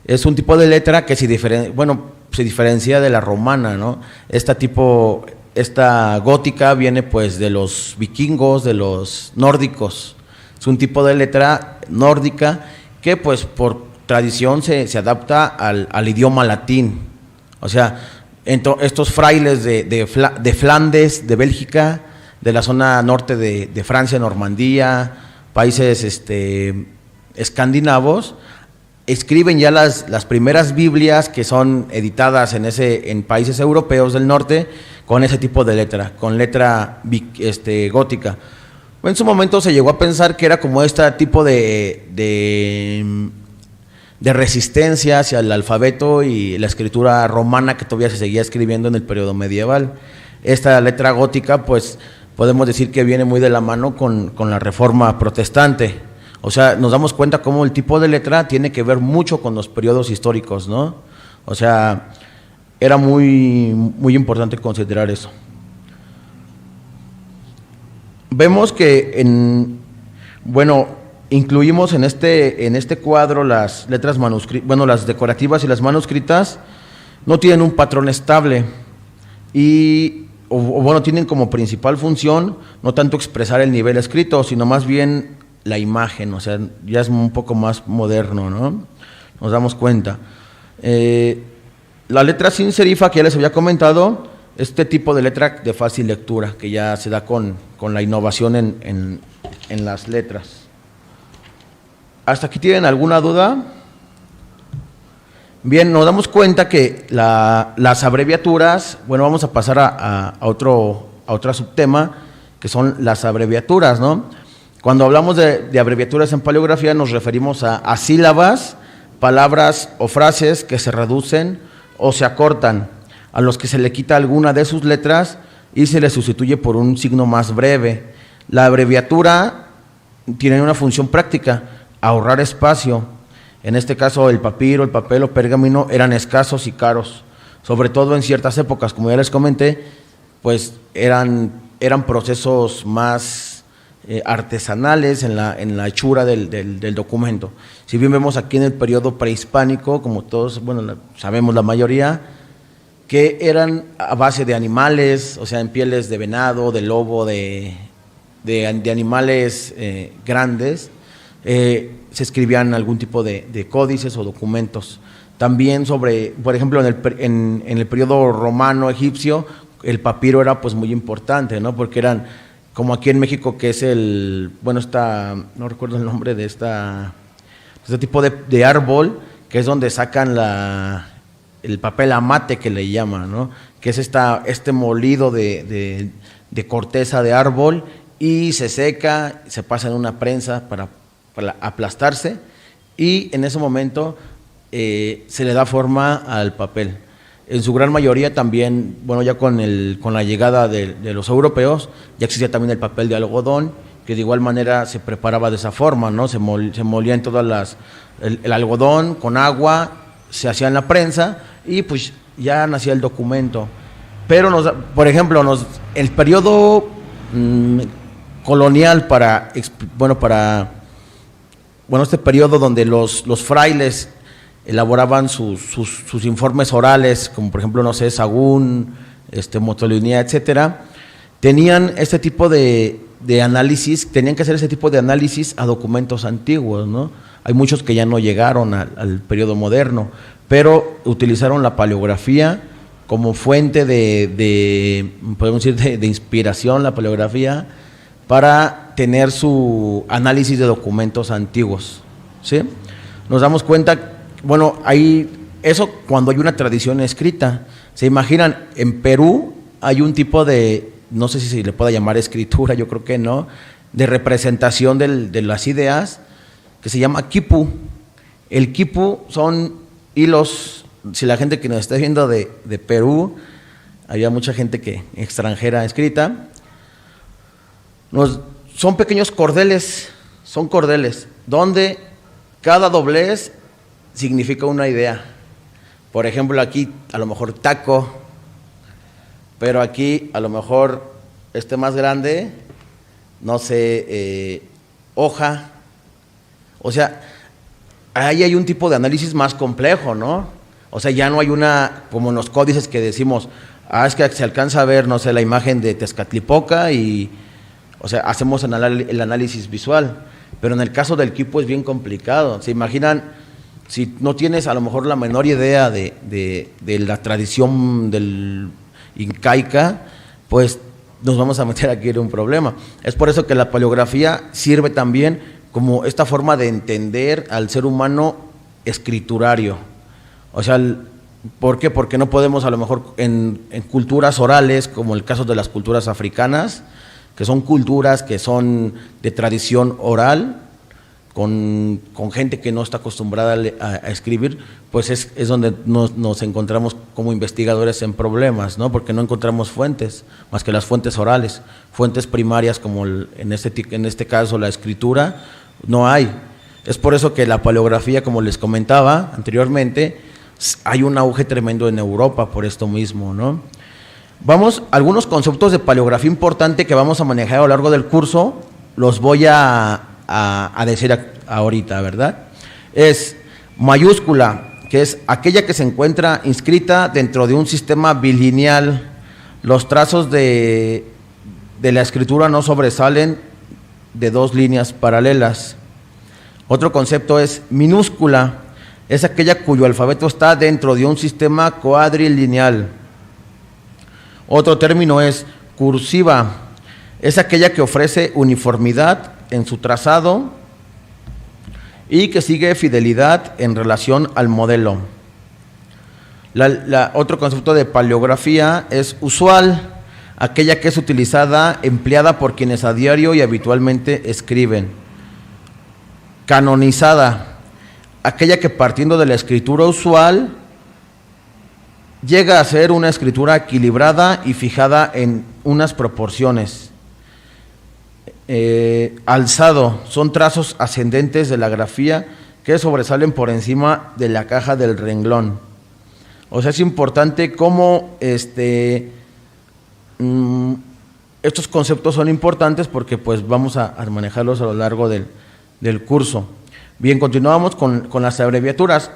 Speaker 2: Es un tipo de letra que se diferencia de la romana, ¿no? Esta gótica viene pues de los vikingos, de los nórdicos. Es un tipo de letra nórdica que pues por tradición se adapta al idioma latín. O sea, estos frailes de Flandes, de Bélgica, de la zona norte de Francia, Normandía, países escandinavos, escriben ya las primeras Biblias que son editadas en países europeos del norte con ese tipo de letra, con letra gótica. En su momento se llegó a pensar que era como este tipo de resistencia hacia el alfabeto y la escritura romana que todavía se seguía escribiendo en el periodo medieval. Esta letra gótica, pues podemos decir que viene muy de la mano con la Reforma Protestante. O sea, nos damos cuenta cómo el tipo de letra tiene que ver mucho con los periodos históricos, ¿no? O sea, era muy, muy importante considerar eso. Vemos que incluimos en este cuadro las letras las decorativas y las manuscritas no tienen un patrón estable tienen como principal función no tanto expresar el nivel escrito, sino más bien la imagen. O sea, ya es un poco más moderno, ¿no? Nos damos cuenta. La letra sin serifa, que ya les había comentado, este tipo de letra de fácil lectura, que ya se da con la innovación en las letras. ¿Hasta aquí tienen alguna duda? Bien, nos damos cuenta que las abreviaturas, vamos a pasar a otro subtema, que son las abreviaturas, ¿no? Cuando hablamos de abreviaturas en paleografía nos referimos a sílabas, palabras o frases que se reducen o se acortan, a los que se le quita alguna de sus letras y se le sustituye por un signo más breve. La abreviatura tiene una función práctica: ahorrar espacio. En este caso, el papiro, el papel o pergamino eran escasos y caros, sobre todo en ciertas épocas, como ya les comenté, pues eran procesos más artesanales en la hechura del documento. Si bien vemos aquí en el periodo prehispánico, como todos, sabemos la mayoría, que eran a base de animales, o sea, en pieles de venado, de lobo, de animales grandes, se escribían algún tipo de códices o documentos. También por ejemplo, en el periodo romano egipcio, el papiro era pues muy importante, ¿no? Porque eran, como aquí en México, que es no recuerdo el nombre de este tipo de árbol, que es donde sacan el papel amate que le llaman, ¿no? Que es este molido de corteza de árbol y se seca, se pasa en una prensa para aplastarse y en ese momento se le da forma al papel. En su gran mayoría también, bueno, ya con la llegada de los europeos, ya existía también el papel de algodón, que de igual manera se preparaba de esa forma, ¿no? Se molía en todas el algodón con agua, se hacía en la prensa y pues ya nacía el documento. Pero, por ejemplo, el periodo colonial este periodo donde los frailes elaboraban sus informes orales, como por ejemplo, no sé, Sahagún, Motolinía, etcétera, tenían este tipo de análisis, tenían que hacer ese tipo de análisis a documentos antiguos, ¿no? Hay muchos que ya no llegaron al periodo moderno, pero utilizaron la paleografía como fuente podemos decir, de inspiración, la paleografía, para tener su análisis de documentos antiguos, ¿sí? Nos damos cuenta, bueno, eso cuando hay una tradición escrita. ¿Se imaginan? En Perú hay un tipo de, no sé si se le pueda llamar escritura, yo creo que no, de representación de las ideas, que se llama quipu. El quipu son hilos, si la gente que nos está viendo de Perú, había mucha gente extranjera escrita, son pequeños cordeles, donde cada doblez significa una idea. Por ejemplo, aquí a lo mejor taco, pero aquí a lo mejor más grande, no sé, hoja. O sea, ahí hay un tipo de análisis más complejo, ¿no? O sea, ya no hay como en los códices que decimos, es que se alcanza a ver, no sé, la imagen de Tezcatlipoca y, o sea, hacemos el análisis visual. Pero en el caso del quipu es bien complicado. ¿Se imaginan? Si no tienes a lo mejor la menor idea de la tradición incaica, pues nos vamos a meter aquí en un problema. Es por eso que la paleografía sirve también como esta forma de entender al ser humano escriturario. O sea, ¿por qué? Porque no podemos a lo mejor en culturas orales, como el caso de las culturas africanas, que son culturas que son de tradición oral, con gente que no está acostumbrada a escribir, pues es donde nos encontramos como investigadores en problemas, ¿no? Porque no encontramos fuentes, más que las fuentes orales, fuentes primarias como en este caso la escritura, no hay. Es por eso que la paleografía, como les comentaba anteriormente, hay un auge tremendo en Europa por esto mismo, ¿no? Algunos conceptos de paleografía importante que vamos a manejar a lo largo del curso, los voy a decir ahorita, ¿verdad? Es mayúscula, que es aquella que se encuentra inscrita dentro de un sistema bilineal. Los trazos de la escritura no sobresalen de dos líneas paralelas. Otro concepto es minúscula, es aquella cuyo alfabeto está dentro de un sistema cuadrilineal. Otro término es cursiva, es aquella que ofrece uniformidad en su trazado y que sigue fidelidad en relación al modelo. Otro concepto de paleografía es usual, aquella que es utilizada, empleada por quienes a diario y habitualmente escriben. Canonizada, aquella que partiendo de la escritura usual llega a ser una escritura equilibrada y fijada en unas proporciones. Alzado, son trazos ascendentes de la grafía que sobresalen por encima de la caja del renglón. O sea, es importante cómo estos conceptos son importantes porque pues vamos a manejarlos a lo largo del curso. Bien, continuamos con las abreviaturas.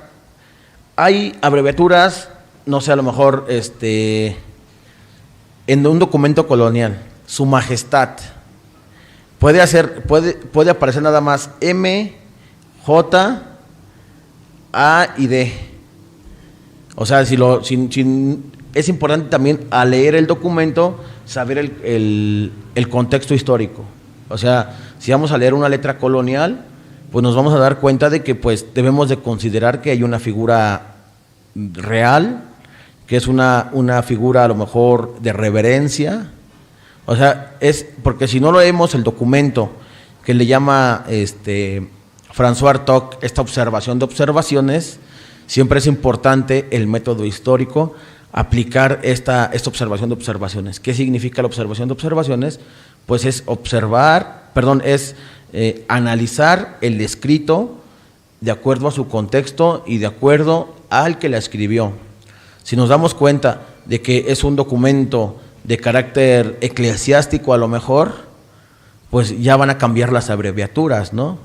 Speaker 2: Hay abreviaturas, no sé, a lo mejor en un documento colonial, Su Majestad. Puede aparecer nada más M, J, A y D. O sea, es importante también al leer el documento saber el contexto histórico. O sea, si vamos a leer una letra colonial, pues nos vamos a dar cuenta de que pues debemos de considerar que hay una figura real, que es una figura a lo mejor de reverencia. O sea, es porque si no leemos el documento que le llama François Hartog, esta observación de observaciones, siempre es importante el método histórico, aplicar esta observación de observaciones. ¿Qué significa la observación de observaciones? Pues es analizar el escrito de acuerdo a su contexto y de acuerdo al que la escribió. Si nos damos cuenta de que es un documento de carácter eclesiástico a lo mejor, pues ya van a cambiar las abreviaturas, ¿no?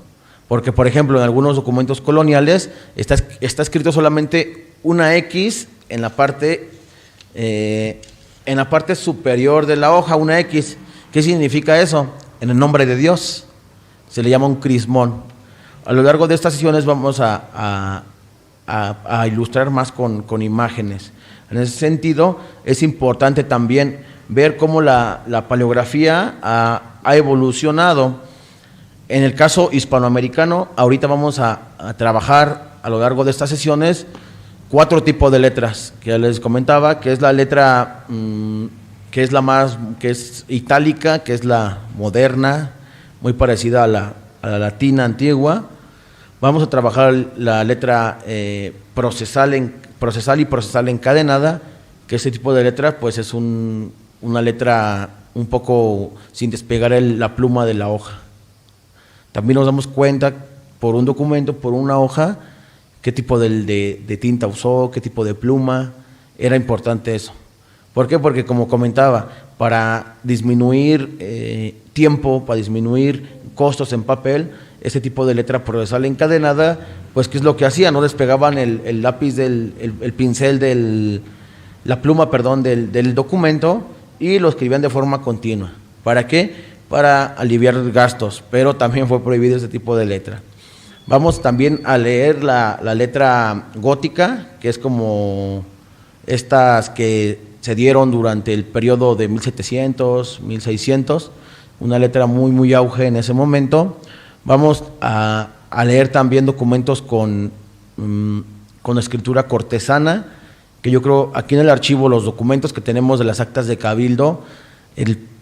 Speaker 2: Porque, por ejemplo, en algunos documentos coloniales está escrito solamente una X en la parte superior de la hoja, una X. ¿Qué significa eso? En el nombre de Dios. Se le llama un crismón. A lo largo de estas sesiones vamos a ilustrar más con imágenes. En ese sentido, es importante también ver cómo la paleografía ha evolucionado. En el caso hispanoamericano, ahorita vamos a trabajar a lo largo de estas sesiones 4 tipos de letras, que ya les comentaba, que es la letra que es itálica, que es la moderna, muy parecida a la latina antigua. Vamos a trabajar la letra procesal y procesal encadenada, que ese tipo de letra pues es una letra un poco sin despegar la pluma de la hoja. También nos damos cuenta por un documento, por una hoja, qué tipo de tinta usó, qué tipo de pluma. Era importante eso. ¿Por qué? Porque, como comentaba, para disminuir tiempo, para disminuir costos en papel, ese tipo de letra procesal encadenada, pues ¿qué es lo que hacía? No despegaban el lápiz, el pincel la pluma, del documento, y lo escribían de forma continua. ¿Para qué? Para aliviar gastos, pero también fue prohibido ese tipo de letra. Vamos también a leer la letra gótica, que es como estas que se dieron durante el periodo de 1700, 1600, una letra muy, muy auge en ese momento. Vamos a leer también documentos con escritura cortesana, que yo creo aquí en el archivo los documentos que tenemos de las actas de Cabildo,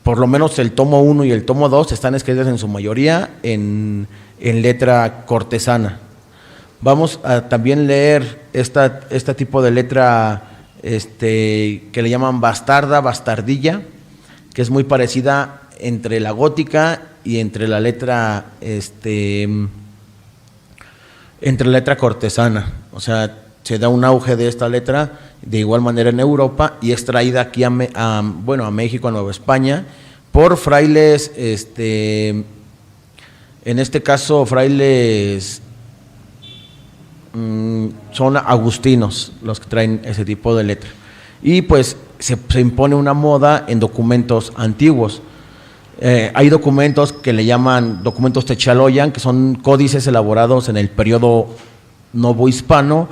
Speaker 2: por lo menos el tomo 1 y el tomo 2 están escritas en su mayoría en letra cortesana. Vamos a también leer este tipo de letra que le llaman bastardilla, que es muy parecida entre la gótica y entre la letra cortesana. O sea, se da un auge de esta letra de igual manera en Europa y es traída aquí a México, a Nueva España, por frailes, en este caso frailes son agustinos los que traen ese tipo de letra. Y pues se impone una moda en documentos antiguos. Hay documentos que le llaman documentos Techaloyan, que son códices elaborados en el periodo novohispano,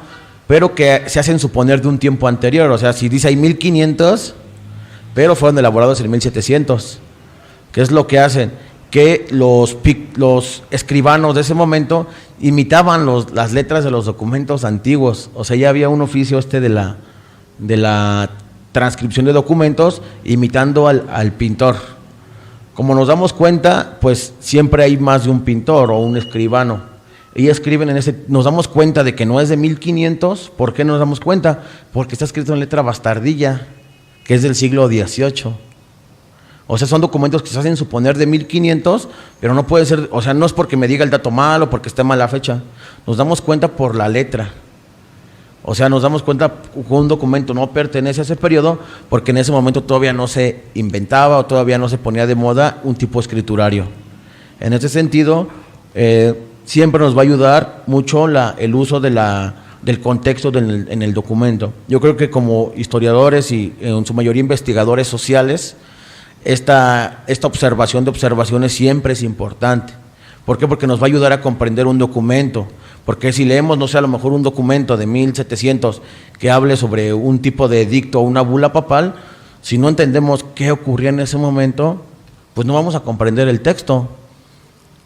Speaker 2: pero que se hacen suponer de un tiempo anterior. O sea, si dice hay 1500, pero fueron elaborados en 1700. ¿Qué es lo que hacen? Que los escribanos de ese momento imitaban las letras de los documentos antiguos. O sea, ya había un oficio de la transcripción de documentos imitando al pintor. Como nos damos cuenta, pues siempre hay más de un pintor o un escribano. Y escriben nos damos cuenta de que no es de 1500. ¿Por qué nos damos cuenta? Porque está escrito en letra bastardilla, que es del siglo XVIII. O sea, son documentos que se hacen suponer de 1500, pero no puede ser, o sea, no es porque me diga el dato mal o porque esté mal la fecha. Nos damos cuenta por la letra. O sea, nos damos cuenta que un documento no pertenece a ese periodo porque en ese momento todavía no se inventaba o todavía no se ponía de moda un tipo escriturario. En ese sentido, siempre nos va a ayudar mucho el uso del contexto en el documento. Yo creo que como historiadores y en su mayoría investigadores sociales, esta observación de observaciones siempre es importante. ¿Por qué? Porque nos va a ayudar a comprender un documento. Porque si leemos, no sé, a lo mejor un documento de 1700 que hable sobre un tipo de edicto o una bula papal, si no entendemos qué ocurría en ese momento, pues no vamos a comprender el texto.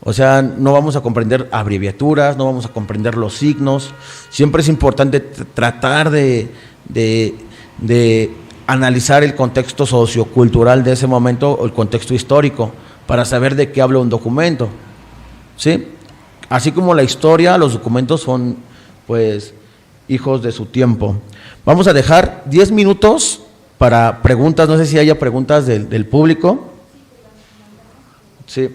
Speaker 2: O sea, no vamos a comprender abreviaturas, no vamos a comprender los signos. Siempre es importante tratar de analizar el contexto sociocultural de ese momento o el contexto histórico para saber de qué habla un documento, ¿sí? Así como la historia, los documentos son, pues, hijos de su tiempo. Vamos a dejar 10 minutos para preguntas, no sé si haya preguntas del público. Sí.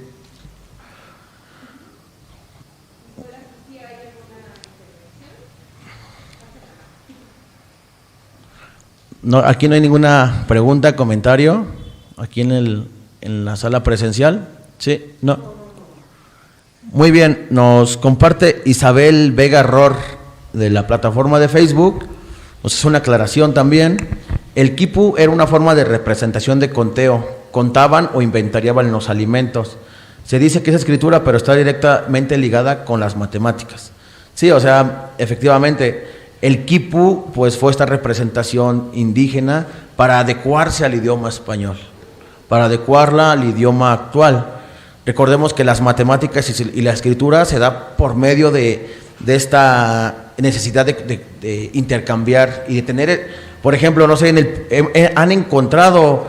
Speaker 2: No, aquí no hay ninguna pregunta, comentario, aquí en la sala presencial. Sí, no. Muy bien, nos comparte Isabel Vega Ror de la plataforma de Facebook, nos hace una aclaración también. El quipu era una forma de representación de conteo, contaban o inventariaban los alimentos. Se dice que es escritura, pero está directamente ligada con las matemáticas. Sí, o sea, efectivamente, el quipu pues fue esta representación indígena para adecuarse al idioma español, para adecuarla al idioma actual. Recordemos que las matemáticas y la escritura se da por medio de esta necesidad de intercambiar y de tener, por ejemplo, no sé, han encontrado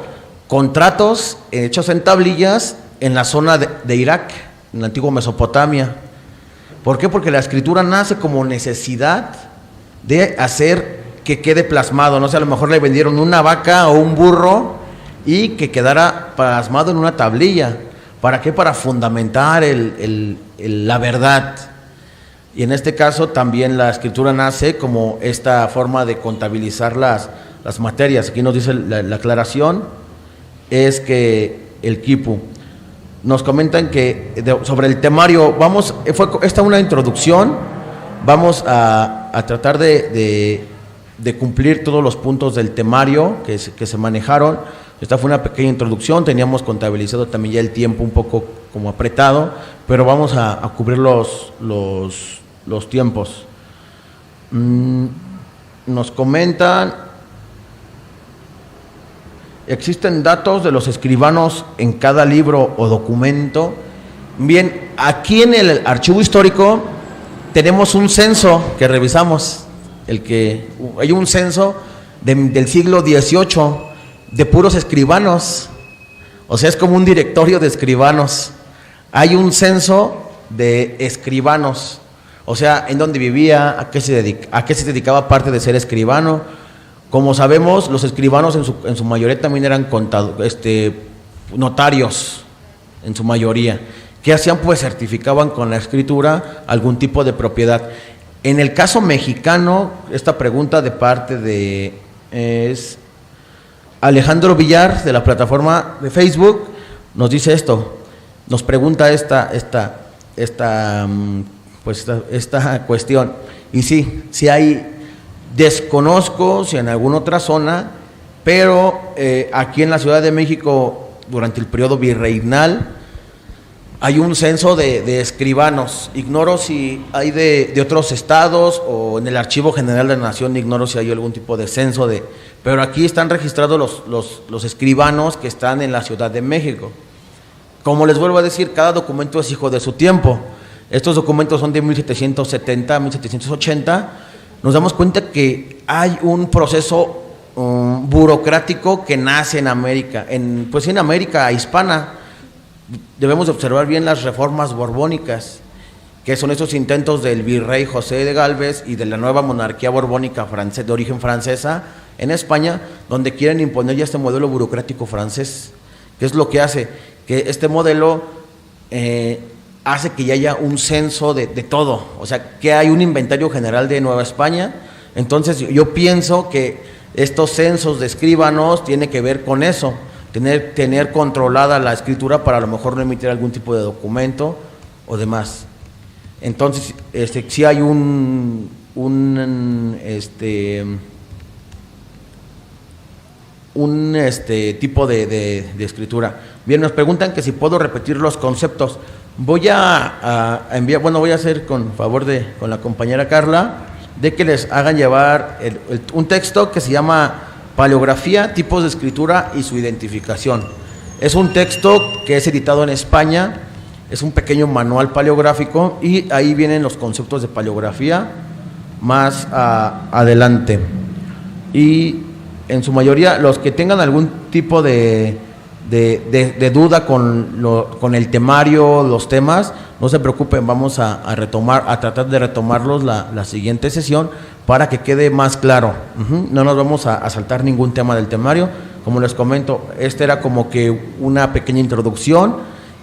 Speaker 2: contratos hechos en tablillas en la zona de Irak, en la antigua Mesopotamia. ¿Por qué? Porque la escritura nace como necesidad de hacer que quede plasmado. No sé, a lo mejor le vendieron una vaca o un burro y que quedara plasmado en una tablilla. ¿Para qué? Para fundamentar la verdad. Y en este caso también la escritura nace como esta forma de contabilizar las materias. Aquí nos dice la aclaración, es que el quipu. Nos comentan que sobre el temario, esta una introducción, vamos a tratar de cumplir todos los puntos del temario que se manejaron. Esta fue una pequeña introducción, teníamos contabilizado también ya el tiempo un poco como apretado, pero vamos a cubrir los tiempos. Nos comentan, ¿existen datos de los escribanos en cada libro o documento? Bien, aquí en el archivo histórico tenemos un censo que revisamos, hay un censo del siglo XVIII, de puros escribanos, o sea, es como un directorio de escribanos. Hay un censo de escribanos, o sea, en dónde vivía, a qué se dedicaba aparte de ser escribano. Como sabemos, los escribanos en su mayoría también eran notarios, en su mayoría. ¿Qué hacían? Pues certificaban con la escritura algún tipo de propiedad. En el caso mexicano, esta pregunta de parte es Alejandro Villar, de la plataforma de Facebook, nos dice esto, nos pregunta esta cuestión. Y sí hay, desconozco si en alguna otra zona, pero aquí en la Ciudad de México, durante el periodo virreinal, hay un censo de escribanos. Ignoro si hay de otros estados o en el Archivo General de la Nación, ignoro si hay algún tipo de censo pero aquí están registrados los escribanos que están en la Ciudad de México. Como les vuelvo a decir, cada documento es hijo de su tiempo. Estos documentos son de 1770 a 1780. Nos damos cuenta que hay un proceso burocrático que nace en América, en América hispana. Debemos observar bien las reformas borbónicas, que son esos intentos del virrey José de Gálvez y de la nueva monarquía borbónica de origen francesa en España, donde quieren imponer ya este modelo burocrático francés. ¿Qué es lo que hace? Que este modelo hace que ya haya un censo de todo, o sea, que hay un inventario general de Nueva España. Entonces yo pienso que estos censos de escribanos tiene que ver con eso, tener controlada la escritura para a lo mejor no emitir algún tipo de documento o demás. Entonces, sí hay un tipo de escritura. Bien, nos preguntan que si puedo repetir los conceptos. Voy a enviar, voy a hacer con la compañera Carla, de que les hagan llevar un texto que se llama Paleografía, tipos de escritura y su identificación. Es un texto que es editado en España Es un pequeño manual paleográfico y ahí vienen los conceptos de paleografía más adelante. Y en su mayoría, los que tengan algún tipo de duda con el temario, los temas, no se preocupen, vamos a tratar de retomarlos la siguiente sesión para que quede más claro. No nos vamos a saltar ningún tema del temario. Como les comento, este era como que una pequeña introducción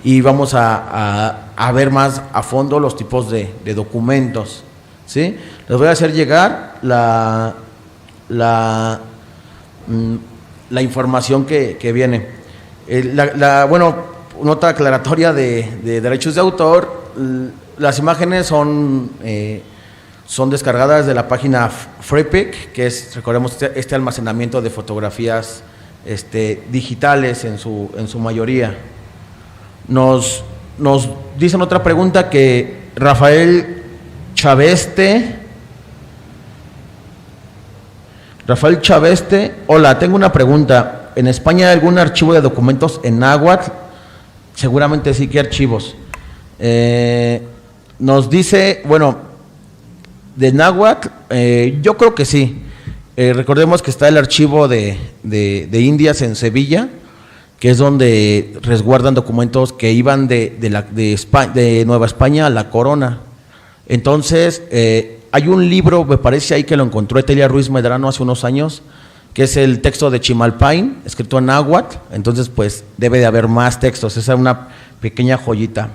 Speaker 2: y vamos a ver más a fondo los tipos de documentos, ¿sí? Les voy a hacer llegar la información que viene. Bueno, nota aclaratoria de derechos de autor. Las imágenes son descargadas de la página FreePic, que es, recordemos, este almacenamiento de fotografías digitales en su mayoría. Nos dicen otra pregunta que Rafael Chaveste, hola, tengo una pregunta. ¿En España hay algún archivo de documentos en náhuatl? Seguramente sí que hay archivos. Nos dice, bueno, de náhuatl, yo creo que sí. Recordemos que está el archivo de Indias en Sevilla, que es donde resguardan documentos que iban de Nueva España a la corona. Entonces, hay un libro, me parece ahí que lo encontró Etelia Ruiz Medrano hace unos años, que es el texto de Chimalpain, escrito en náhuatl. Entonces, pues, debe de haber más textos. Esa es una pequeña joyita.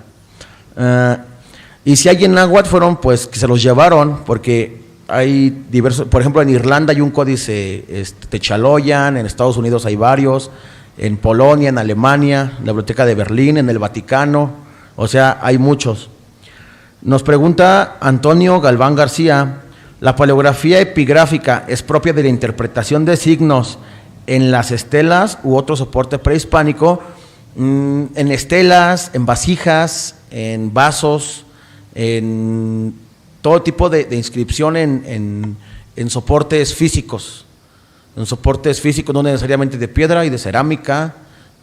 Speaker 2: Y si hay en náhuatl, fueron, pues, que se los llevaron, porque hay diversos, por ejemplo, en Irlanda hay un códice Techaloyan, en Estados Unidos hay varios, en Polonia, en Alemania, en la Biblioteca de Berlín, en el Vaticano, o sea, hay muchos. Nos pregunta Antonio Galván García, ¿la paleografía epigráfica es propia de la interpretación de signos en las estelas u otro soporte prehispánico? En estelas, en vasijas, en vasos, en todo tipo de inscripción en soportes físicos. En soportes físicos, no necesariamente de piedra y de cerámica,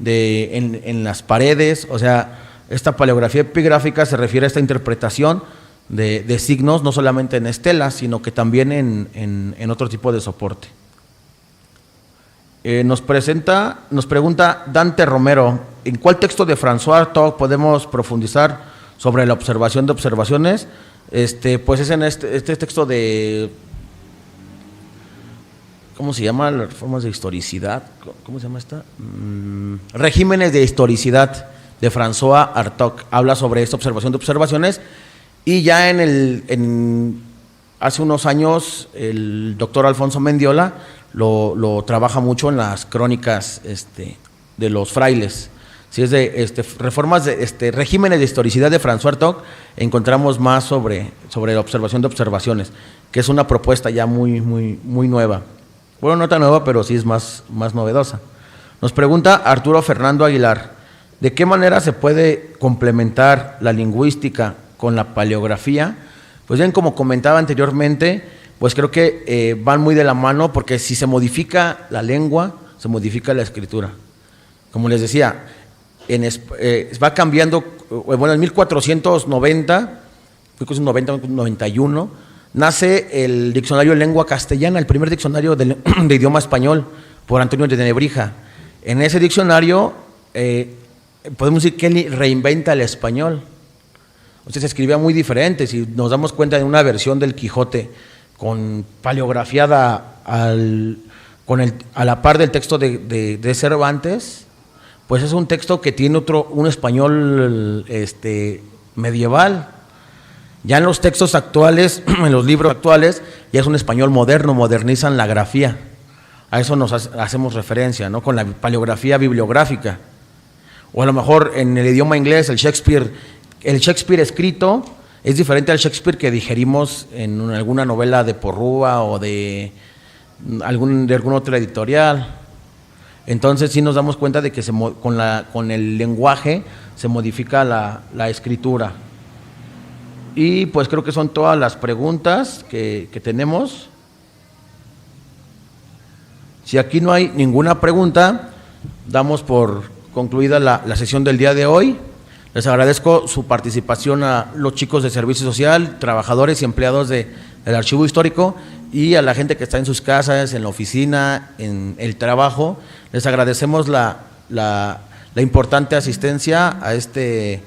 Speaker 2: en las paredes. O sea, esta paleografía epigráfica se refiere a esta interpretación de signos, no solamente en estelas, sino que también en otro tipo de soporte. Nos pregunta Dante Romero, ¿en cuál texto de François Hartog podemos profundizar sobre la observación de observaciones? Pues es en este texto de, ¿cómo se llama? Las formas de historicidad. ¿Cómo se llama esta? Regímenes de historicidad de François Hartog. Habla sobre esta observación de observaciones. Y ya hace unos años el doctor Alfonso Mendiola lo trabaja mucho en las crónicas de los frailes. Si es de reformas de regímenes de historicidad de François Hartog, encontramos más sobre la observación de observaciones, que es una propuesta ya muy nueva. Bueno, no tan nueva, pero sí es más novedosa. Nos pregunta Arturo Fernando Aguilar, ¿de qué manera se puede complementar la lingüística con la paleografía? Pues bien, como comentaba anteriormente, pues creo que van muy de la mano, porque si se modifica la lengua, se modifica la escritura. Como les decía, va cambiando. Bueno, en 1490, 91, nace el diccionario de lengua castellana, el primer diccionario de idioma español, por Antonio de Nebrija. En ese diccionario, podemos decir que él reinventa el español. O sea, se escribía muy diferente. Si nos damos cuenta de una versión del Quijote con paleografiada a la par del texto de Cervantes, pues es un texto que tiene un español medieval. Ya en los textos actuales, en los libros actuales, ya es un español moderno, modernizan la grafía. A eso nos hacemos referencia, ¿no? Con la paleografía bibliográfica. O a lo mejor en el idioma inglés, el Shakespeare escrito es diferente al Shakespeare que digerimos en alguna novela de Porrúa o de alguna otra editorial. Entonces sí nos damos cuenta de que con el lenguaje se modifica la escritura. Y pues creo que son todas las preguntas que tenemos. Si aquí no hay ninguna pregunta, damos por concluida la sesión del día de hoy. Les agradezco su participación a los chicos de Servicio Social, trabajadores y empleados del Archivo Histórico, y a la gente que está en sus casas, en la oficina, en el trabajo. Les agradecemos la importante asistencia a este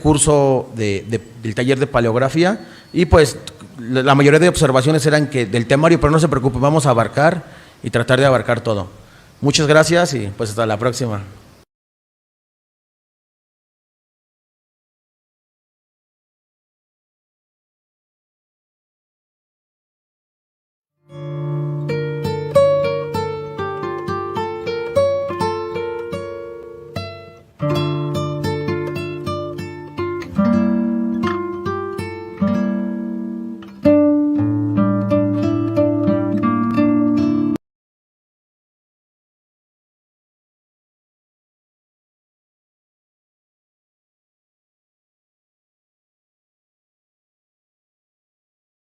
Speaker 2: curso del taller de paleografía, y pues la mayoría de observaciones eran del temario, pero no se preocupen, vamos a abarcar y tratar de abarcar todo. Muchas gracias y pues hasta la próxima.